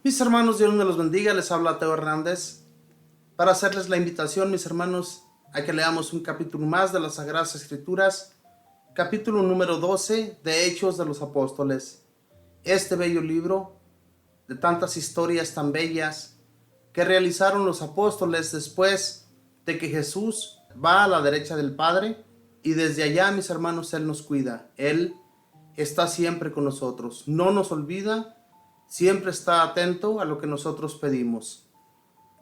Mis hermanos, Dios me los bendiga, les habla Teo Hernández para hacerles la invitación, mis hermanos, a que leamos un capítulo más de las Sagradas Escrituras, capítulo número 12 de Hechos de los Apóstoles. Este bello libro de tantas historias tan bellas que realizaron los apóstoles después de que Jesús va a la derecha del Padre y desde allá, mis hermanos, Él nos cuida. Él está siempre con nosotros, no nos olvida, siempre está atento a lo que nosotros pedimos.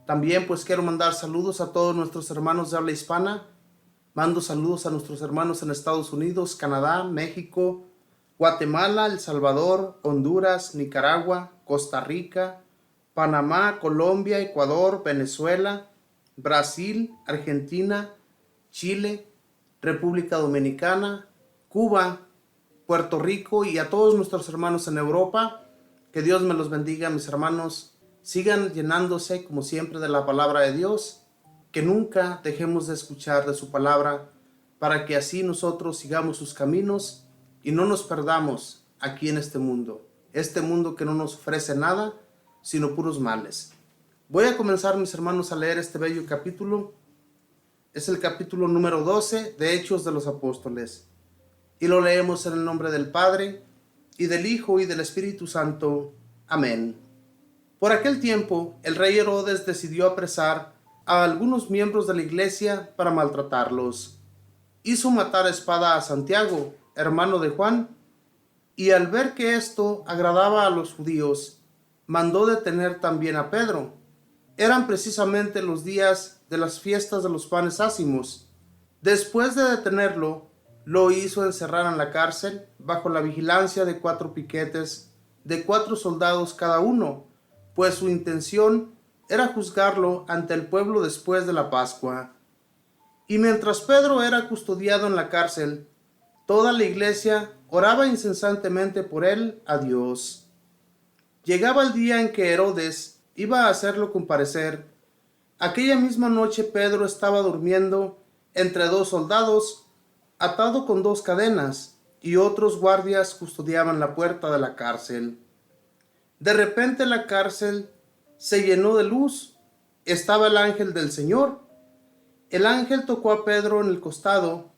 También pues quiero mandar saludos a todos nuestros hermanos de habla hispana. Mando saludos a nuestros hermanos en Estados Unidos, Canadá, México, Guatemala, El Salvador, Honduras, Nicaragua, Costa Rica, Panamá, Colombia, Ecuador, Venezuela, Brasil, Argentina, Chile, República Dominicana, Cuba, Puerto Rico y a todos nuestros hermanos en Europa. Que Dios me los bendiga, mis hermanos. Sigan llenándose, como siempre, de la palabra de Dios. Que nunca dejemos de escuchar de su palabra, para que así nosotros sigamos sus caminos y no nos perdamos aquí en este mundo. Este mundo que no nos ofrece nada, sino puros males. Voy a comenzar, mis hermanos, a leer este bello capítulo. Es el capítulo número 12 de Hechos de los Apóstoles. Y lo leemos en el nombre del Padre, y del Hijo, y del Espíritu Santo. Amén. Por aquel tiempo, el rey Herodes decidió apresar a algunos miembros de la iglesia para maltratarlos. Hizo matar a espada a Santiago, hermano de Juan, y al ver que esto agradaba a los judíos, mandó detener también a Pedro. Eran precisamente los días de las fiestas de los panes ácimos. Después de detenerlo, lo hizo encerrar en la cárcel bajo la vigilancia de 4 piquetes, de 4 soldados cada uno, pues su intención era juzgarlo ante el pueblo después de la Pascua. Y mientras Pedro era custodiado en la cárcel, toda la iglesia oraba incesantemente por él a Dios. Llegaba el día en que Herodes iba a hacerlo comparecer. Aquella misma noche Pedro estaba durmiendo entre 2 soldados, atado con 2 cadenas, y otros guardias custodiaban la puerta de la cárcel. De repente la cárcel se llenó de luz. Estaba el ángel del Señor. El ángel tocó a Pedro en el costado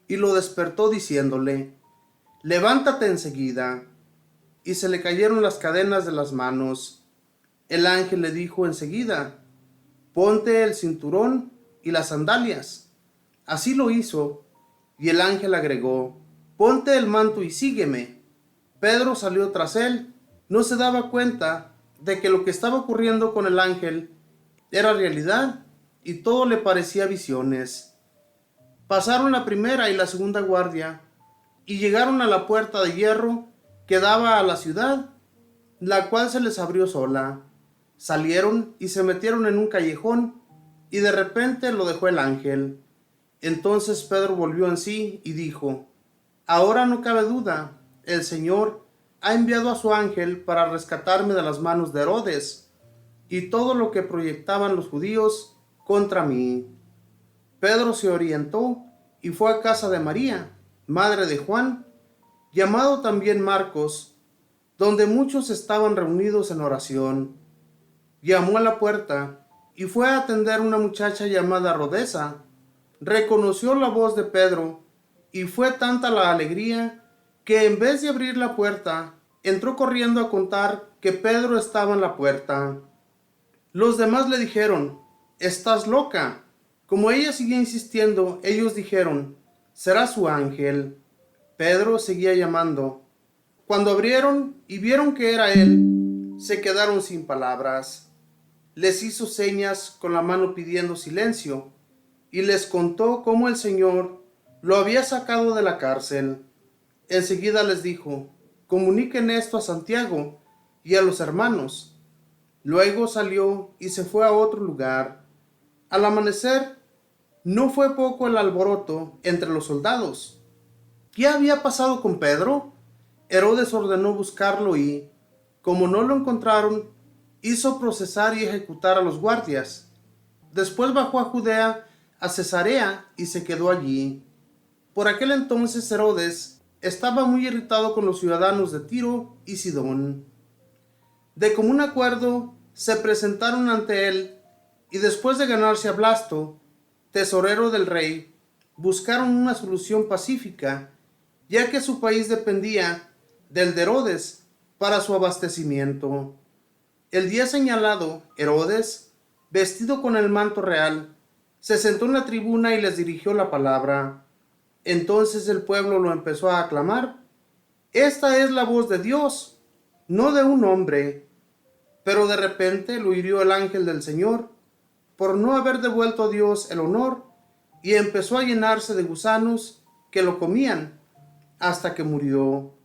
y lo despertó diciéndole: «Levántate enseguida». Y se le cayeron las cadenas de las manos. El ángel le dijo enseguida: «Ponte el cinturón y las sandalias». Así lo hizo, y el ángel agregó: «Ponte el manto y sígueme». Pedro salió tras él. No se daba cuenta de que lo que estaba ocurriendo con el ángel era realidad y todo le parecía visiones. Pasaron la primera y la segunda guardia y llegaron a la puerta de hierro que daba a la ciudad, la cual se les abrió sola. Salieron y se metieron en un callejón, y de repente lo dejó el ángel. Entonces Pedro volvió en sí y dijo: «Ahora no cabe duda, el Señor ha enviado a su ángel para rescatarme de las manos de Herodes y todo lo que proyectaban los judíos contra mí». Pedro se orientó y fue a casa de María, madre de Juan, llamado también Marcos, donde muchos estaban reunidos en oración. Llamó a la puerta y fue a atender una muchacha llamada Rodesa. Reconoció la voz de Pedro y fue tanta la alegría que en vez de abrir la puerta, entró corriendo a contar que Pedro estaba en la puerta. Los demás le dijeron: «¿Estás loca?». Como ella seguía insistiendo, ellos dijeron: «Será su ángel». Pedro seguía llamando. Cuando abrieron y vieron que era él, se quedaron sin palabras. Les hizo señas con la mano pidiendo silencio, y les contó cómo el Señor lo había sacado de la cárcel. Enseguida les dijo: «Comuniquen esto a Santiago y a los hermanos». Luego salió y se fue a otro lugar. Al amanecer, no fue poco el alboroto entre los soldados. ¿Qué había pasado con Pedro? Herodes ordenó buscarlo y, como no lo encontraron, hizo procesar y ejecutar a los guardias. Después bajó a Judea, a Cesarea, y se quedó allí. Por aquel entonces Herodes estaba muy irritado con los ciudadanos de Tiro y Sidón. De común acuerdo se presentaron ante él y después de ganarse a Blasto, tesorero del rey, buscaron una solución pacífica, ya que su país dependía del de Herodes para su abastecimiento. El día señalado, Herodes, vestido con el manto real, se sentó en la tribuna y les dirigió la palabra. Entonces el pueblo lo empezó a aclamar. Esta es la voz de Dios, no de un hombre. Pero de repente lo hirió el ángel del Señor, por no haber devuelto a Dios el honor, y empezó a llenarse de gusanos que lo comían, hasta que murió.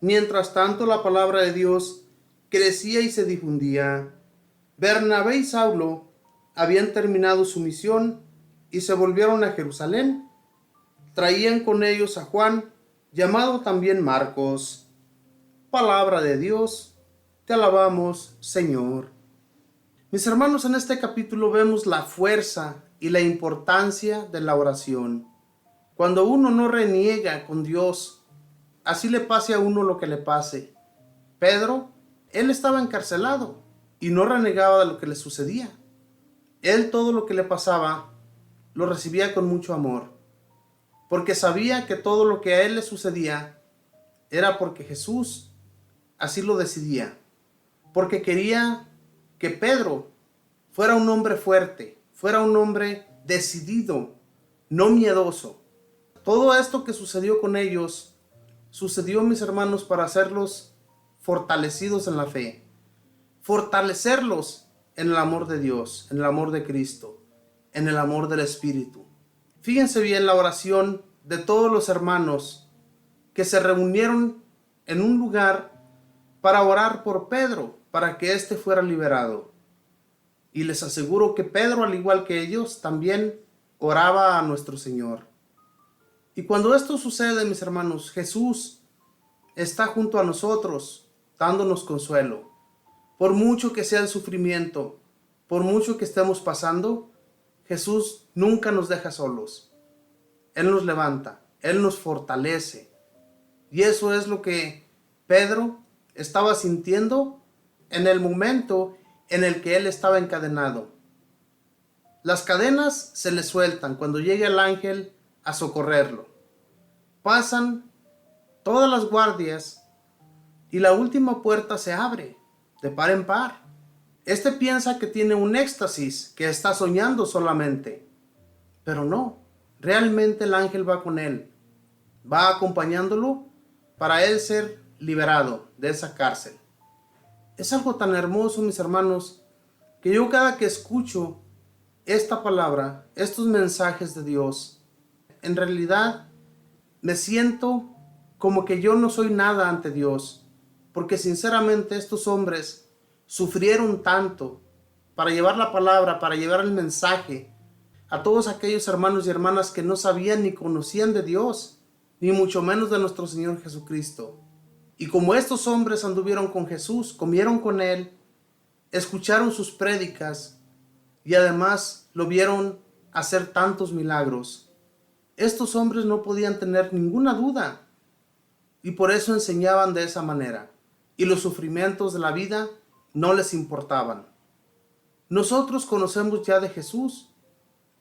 Mientras tanto, la palabra de Dios crecía y se difundía. Bernabé y Saulo habían terminado su misión y se volvieron a Jerusalén. Traían con ellos a Juan, llamado también Marcos. Palabra de Dios, te alabamos, Señor. Mis hermanos, en este capítulo vemos la fuerza y la importancia de la oración. Cuando uno no reniega con Dios, así le pase a uno lo que le pase. Pedro, él estaba encarcelado y no renegaba de lo que le sucedía. Él todo lo que le pasaba lo recibía con mucho amor, porque sabía que todo lo que a él le sucedía era porque Jesús así lo decidía, porque quería que Pedro fuera un hombre fuerte, fuera un hombre decidido, no miedoso. Todo esto que sucedió con ellos, sucedió, mis hermanos, para hacerlos fortalecidos en la fe, fortalecerlos en el amor de Dios, en el amor de Cristo, en el amor del Espíritu. Fíjense bien la oración de todos los hermanos que se reunieron en un lugar para orar por Pedro, para que éste fuera liberado. Y les aseguro que Pedro, al igual que ellos, también oraba a nuestro Señor. Y cuando esto sucede, mis hermanos, Jesús está junto a nosotros, dándonos consuelo. Por mucho que sea el sufrimiento, por mucho que estemos pasando, Jesús nunca nos deja solos. Él nos levanta, Él nos fortalece. Y eso es lo que Pedro estaba sintiendo en el momento en el que él estaba encadenado. Las cadenas se le sueltan cuando llega el ángel a socorrerlo. Pasan todas las guardias y la última puerta se abre de par en par. Este piensa que tiene un éxtasis, que está soñando solamente, pero no, realmente el ángel va con él, va acompañándolo para él ser liberado de esa cárcel. Es algo tan hermoso, mis hermanos, que yo cada que escucho esta palabra, estos mensajes de Dios, en realidad me siento como que yo no soy nada ante Dios, porque sinceramente estos hombres sufrieron tanto para llevar la palabra, para llevar el mensaje a todos aquellos hermanos y hermanas que no sabían ni conocían de Dios, ni mucho menos de nuestro Señor Jesucristo. Y como estos hombres anduvieron con Jesús, comieron con Él, escucharon sus prédicas y además lo vieron hacer tantos milagros, estos hombres no podían tener ninguna duda y por eso enseñaban de esa manera. Y los sufrimientos de la vida no les importaban. Nosotros conocemos ya de Jesús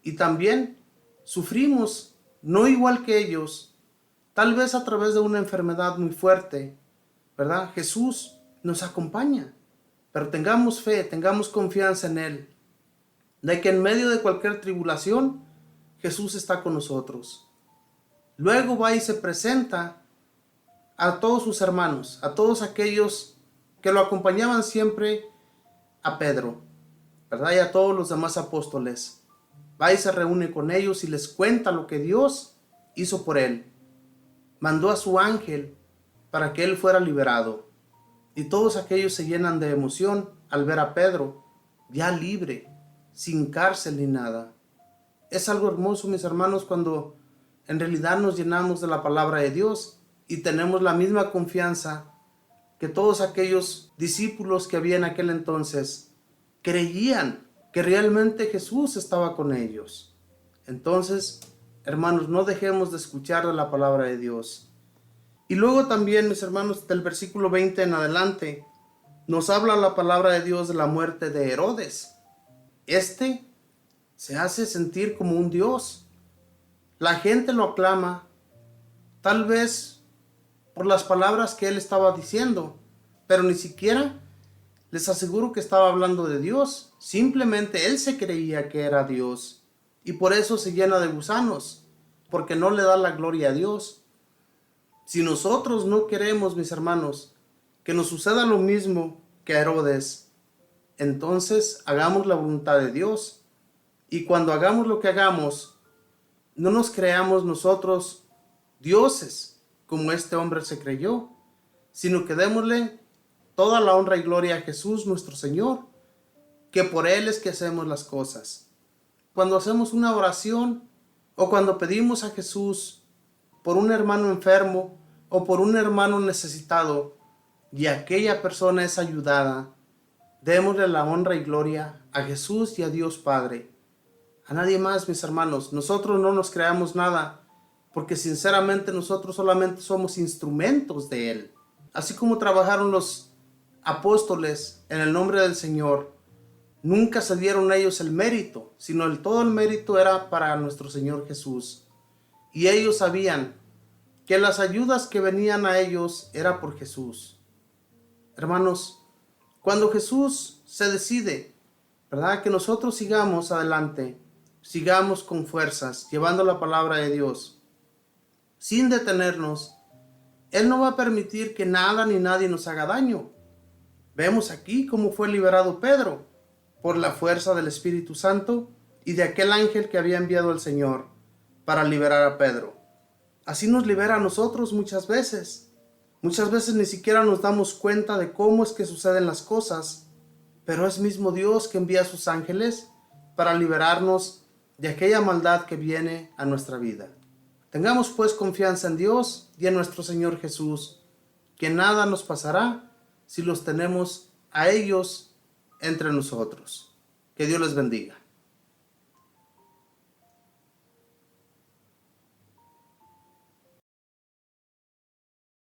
y también sufrimos, no igual que ellos, tal vez a través de una enfermedad muy fuerte, ¿verdad? Jesús nos acompaña, pero tengamos fe, tengamos confianza en Él, de que en medio de cualquier tribulación, Jesús está con nosotros. Luego va y se presenta a todos sus hermanos, a todos aquellos que lo acompañaban siempre, a Pedro, ¿verdad? Y a todos los demás apóstoles. Va y se reúne con ellos y les cuenta lo que Dios hizo por él. Mandó a su ángel para que él fuera liberado. Y todos aquellos se llenan de emoción al ver a Pedro ya libre, sin cárcel ni nada. Es algo hermoso, mis hermanos, cuando en realidad nos llenamos de la palabra de Dios y tenemos la misma confianza que todos aquellos discípulos que había en aquel entonces creían que realmente Jesús estaba con ellos. Entonces, hermanos, no dejemos de escuchar de la palabra de Dios. Y luego también, mis hermanos, del versículo 20 en adelante, nos habla la palabra de Dios de la muerte de Herodes. Este se hace sentir como un dios. La gente lo aclama, tal vez por las palabras que él estaba diciendo, pero ni siquiera les aseguro que estaba hablando de Dios. Simplemente él se creía que era Dios y por eso se llena de gusanos, porque no le da la gloria a Dios. Si nosotros no queremos, mis hermanos, que nos suceda lo mismo que a Herodes, entonces hagamos la voluntad de Dios. Y cuando hagamos lo que hagamos, no nos creamos nosotros dioses, como este hombre se creyó, sino que démosle toda la honra y gloria a Jesús nuestro Señor, que por Él es que hacemos las cosas. Cuando hacemos una oración o cuando pedimos a Jesús por un hermano enfermo o por un hermano necesitado y aquella persona es ayudada, démosle la honra y gloria a Jesús y a Dios Padre. A nadie más, mis hermanos. Nosotros no nos creamos nada, porque sinceramente nosotros solamente somos instrumentos de Él. Así como trabajaron los apóstoles en el nombre del Señor, nunca se dieron a ellos el mérito, sino todo el mérito era para nuestro Señor Jesús. Y ellos sabían que las ayudas que venían a ellos era por Jesús. Hermanos, cuando Jesús se decide, ¿verdad?, que nosotros sigamos adelante, sigamos con fuerzas, llevando la palabra de Dios, sin detenernos, Él no va a permitir que nada ni nadie nos haga daño. Vemos aquí cómo fue liberado Pedro, por la fuerza del Espíritu Santo y de aquel ángel que había enviado el Señor para liberar a Pedro. Así nos libera a nosotros muchas veces. Muchas veces ni siquiera nos damos cuenta de cómo es que suceden las cosas, pero es mismo Dios que envía a sus ángeles para liberarnos de aquella maldad que viene a nuestra vida. Tengamos pues confianza en Dios y en nuestro Señor Jesús, que nada nos pasará si los tenemos a ellos entre nosotros. Que Dios les bendiga.